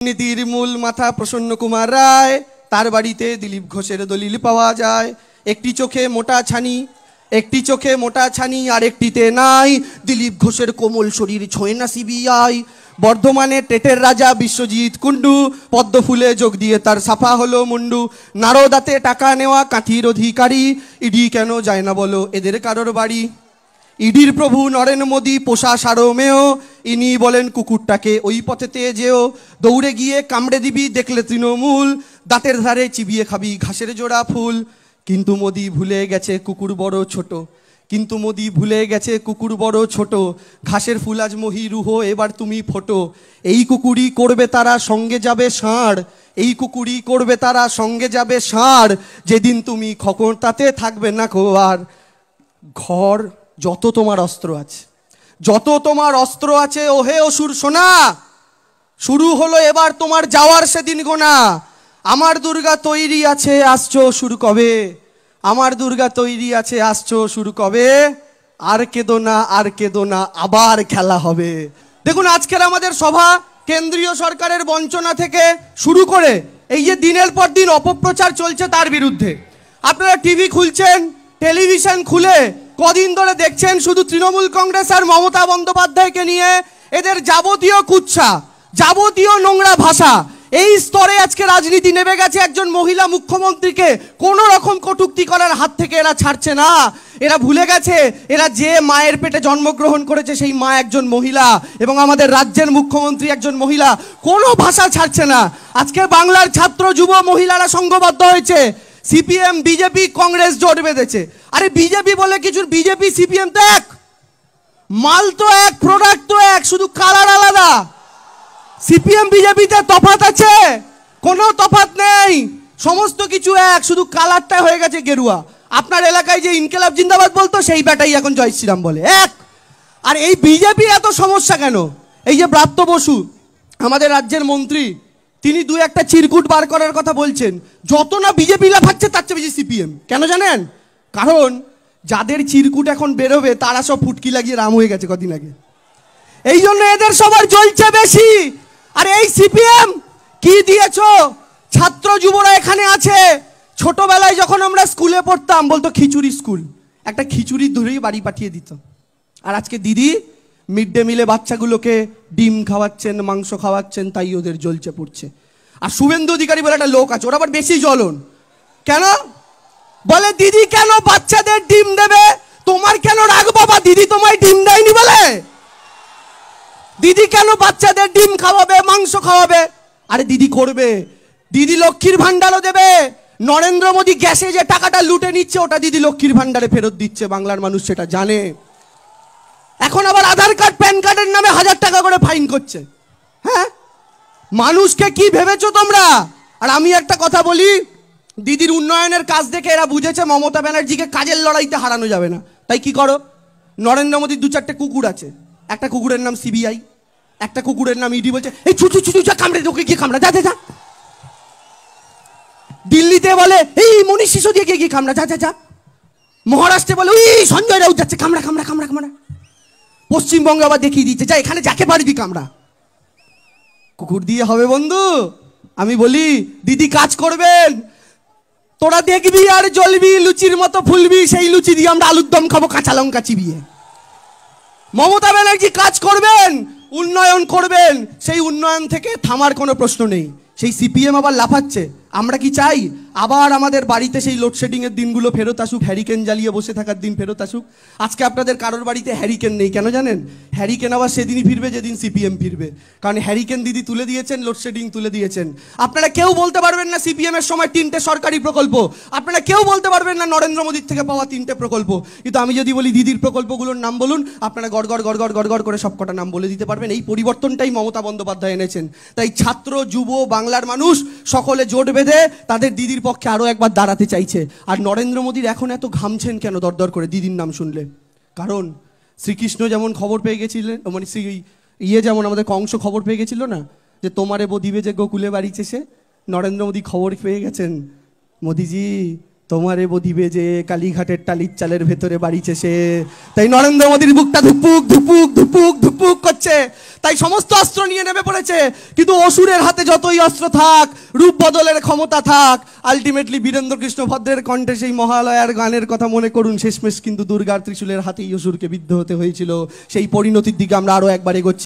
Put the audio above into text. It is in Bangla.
নীতির মূল মাথা প্রসন্ন কুমার রায়, তার বাড়িতে দিলীপ ঘোষের দলিল পাওয়া যায়। একটি চোখে মোটা ছানি আর একটিতে নাই দিলীপ ঘোষের কোমল শরীর ছোঁয় না সিবিআই। বর্ধমানে টেটের রাজা বিশ্বজিৎ কুন্ডু, পদ্ম ফুলে যোগ দিয়ে তার সাফা হলো মুন্ডু। নারদাতে টাকা নেওয়া কাঠির অধিকারী, ইডি কেন যায় না বলো এদের কারোর বাড়ি। ইডির প্রভু নরেন্দ্র মোদী পোষা সারমেয়, ইনি বলেন কুকুরটাকে ওই পথেতে যেও। দৌড়ে গিয়ে কামড়ে দিবি দেখলে তৃণমূল, দাঁতের ধারে চিবিয়ে খাবি ঘাসের জোড়া ফুল। কিন্তু মোদী ভুলে গেছে কুকুর বড় ছোট, ঘাসের ফুল আজ মহিরুহ এবার তুমি ফোটো। এই কুকুরই করবে তারা সঙ্গে যাবে ষাঁড়, যেদিন তুমি খকরটাতে থাকবে না আর। ঘর যত তোমার অস্ত্র আছে ওহে অসুর সোনা, শুরু হলো এবার তোমার যাওয়ার সেদিন গোনা। আমার দুর্গা তৈরি আছে আসছো শুরু কবে, আর কেঁদো না আবার খেলা হবে। দেখুন আজকের আমাদের সভা কেন্দ্রীয় সরকারের বঞ্চনা থেকে শুরু করে এই যে দিনের পর দিন অপপ্রচার চলছে তার বিরুদ্ধে। আপনারা টিভি খুলছেন, টেলিভিশন খুলে কদিন ধরে দেখছেন শুধু তৃণমূল কংগ্রেস আর মমতা বন্দ্যোপাধ্যায়কে নিয়ে এদের যাবতীয় কুৎসা, যাবতীয় নোংরা ভাষা। এই স্তরে আজকে রাজনীতি নেমে গেছে। একজন মহিলা মুখ্যমন্ত্রীকে কোন রকম কটূক্তি করার হাত থেকে এরা ছাড়ছে না। এরা ভুলে গেছে এরা যে মায়ের পেটে জন্মগ্রহণ করেছে সেই মা একজন মহিলা এবং আমাদের রাজ্যের মুখ্যমন্ত্রী একজন মহিলা। কোনো ভাষা ছাড়ছে না। আজকে বাংলার ছাত্র যুব মহিলারা সংঘবদ্ধ হয়েছে, সিপিএম বিজেপি কংগ্রেস জোট বেঁধেছে। আরে বিজেপি বলে কিছু, বিজেপি সিপিএম তো এক, মাল তো এক, প্রোডাক্ট তো এক, শুধু কালার আলাদা। সিপিএম বিজেপিতে তফাৎ আছে? কোনো তফাৎ নেই, সমস্ত কিছু এক, শুধু কালারটা হয়ে গেছে গেরুয়া। আপনার এলাকায় যে ইনকিলাব জিন্দাবাদ বলতো সেই ব্যাটাই এখন জয় শ্রীরাম বলে, এক। আর এই বিজেপি এত সমস্যা কেন? এই যে ব্রাত্য বসু আমাদের রাজ্যের মন্ত্রী, তিনি দু একটা চিরকুট বার করার কথা বলছেন। যত না বিজেপি লাফাচ্ছে তার চেয়ে বেশি সিপিএম। কেন জানেন? কারণ যাদের চিরকুট এখন বেরোবে তারা সব ফুটকি লাগিয়ে রাম হয়ে গেছে কদিন আগে, এই জন্য এদের সবার জ্বলছে বেশি। আর এই সিপিএম কি দিয়েছো? ছাত্র যুবরা এখানে আছে। ছোটবেলায় যখন আমরা স্কুলে পড়তাম বলতো খিচুড়ি স্কুল, একটা খিচুড়ি ধরেই বাড়ি পাঠিয়ে দিত। আর আজকে দিদি মিড ডে মিলে বাচ্চাগুলোকে ডিম খাওয়াচ্ছেন, মাংস খাওয়াচ্ছেন, তাই ওদের জ্বলছে পড়ছে। আর শুভেন্দু অধিকারী বলে একটা লোক আছে, ওরা আবার বেশি জ্বলন। কেন বলে? দিদি কেন বাচ্চাদের ডিম দেবে? তোমার কেন রাগ বাবা? দিদি তোমায় ডিম দেয়নি বলে? দিদি কেন বাচ্চাদের ডিম খাওয়াবে, মাংস খাওয়াবে? আরে দিদি করবে, দিদি লক্ষ্মীর ভান্ডারও দেবে। নরেন্দ্র মোদী গ্যাসে যে টাকাটা লুটে নিচ্ছে ওটা দিদি লক্ষ্মীর ভান্ডারে ফেরত দিচ্ছে, বাংলার মানুষ সেটা জানে। এখন আবার আধার কার্ড প্যান কার্ডের নামে 1000 টাকা করে ফাইন করছে। হ্যাঁ, মানুষকে কি ভেবেছো তোমরা? আর আমি একটা কথা বলি, দিদির উন্নয়নের কাজ দেখে এরা বুঝেছে মমতা ব্যানার্জিকে কাজের লড়াইতে হারানো যাবে না। তাই কি করো, নরেন্দ্র মোদীর 2-4টে কুকুর আছে, একটা কুকুরের নাম সিবিআই, একটা কুকুরের নাম ইডি। বলছে এই ছুটু ছুটু যা কামড়ে, তোকে কি কামড়া, যা যা। দিল্লিতে বলে এই মনীষ সিসোদিয়া গিয়ে কামড়া, যা যা যা। মহারাষ্ট্রে বলে ওই সঞ্জয় রাউত যাচ্ছে, কামড়া কামড়া কামড়া কামড়া। পশ্চিমবঙ্গে আবার দেখিয়ে দিচ্ছে যা এখানে যাকে পারবি কামড়া। কুকুর দিয়ে হবে বন্ধু? আমি বলি দিদি কাজ করবেন, তোরা দেখবি আর জ্বলবি, লুচির মতো ফুলবি। সেই লুচি দিয়ে আমরা আলুর দম খাবো কাঁচা লঙ্কা চিবিয়ে। মমতা ব্যানার্জি কাজ করবেন, উন্নয়ন করবেন, সেই উন্নয়ন থেকে থামার কোনো প্রশ্ন নেই। সেই সিপিএম আবার লাফাচ্ছে। আমরা কি চাই আবার আমাদের বাড়িতে সেই লোডশেডিং এর দিনগুলো ফেরত আসুক, হ্যারিকেন জ্বালিয়ে বসে থাকার দিন ফেরত আসুক? আজকে আপনাদের কারোর বাড়িতে হ্যারিকেন নেই, কেন জানেন? হ্যারিকেন আবার সেদিনই ফিরবে যেদিন সিপিএম ফিরবে, কারণ হ্যারিকেন দিদি তুলে দিয়েছেন, লোডশেডিং তুলে দিয়েছেন। আপনারা কেউ বলতে পারবেন না সিপিএম এর সময় 3টে সরকারি প্রকল্প, আপনারা কেউ বলতে পারবেন না নরেন্দ্র মোদীর থেকে পাওয়া 3টে প্রকল্প। কিন্তু আমি যদি বলি দিদির প্রকল্পগুলোর নাম বলুন, আপনারা গড়গড় গড়গড় গড়গড় করে সবকটা নাম বলে দিতে পারবেন। এই পরিবর্তনটাই মমতা বন্দ্যোপাধ্যায় এনেছেন। তাই ছাত্র যুব বাংলার মানুষ সকলে জোট বেঁধে তাদের দিদির পক্ষে আরো একবার দাঁড়াতে চাইছে। আর নরেন্দ্র মোদীর এখন এত ঘামছেন কেন দরদর করে দিদির নাম শুনলে? কারণ শ্রীকৃষ্ণ যেমন খবর পেয়ে গেছিলেন, মানে যেমন আমাদের কংস খবর পেয়ে গেছিল না যে তোমারে বদিবে যে গোকুলে বাড়িছে সে, নরেন্দ্র মোদী খবর পেয়ে গেছেন মোদিজি তোমারে বধিবে যে কালীঘাটের টালির চালের ভেতরে বাড়িছে সে। তাই নরেন্দ্র মোদীর বুকটা ধুপুক ধুপুক ধুপুক ধুপুক করছে, তাই সমস্ত অস্ত্র নিয়ে নেমে পড়েছে। কিন্তু অসুরের হাতে যতই অস্ত্র থাক, রূপ বদলের ক্ষমতা থাক, আলটিমেটলি বীরেন্দ্র কৃষ্ণ ভদ্রের কণ্ঠে সেই মহালয়ার গানের কথা মনে করুন, শেষমেশ কিন্তু দুর্গার ত্রিশূলের হাতেই অসুরকে বিদ্ধ হতে হয়েছিল। সেই পরিণতির দিকে আমরা আরো একবার এগোচ্ছি।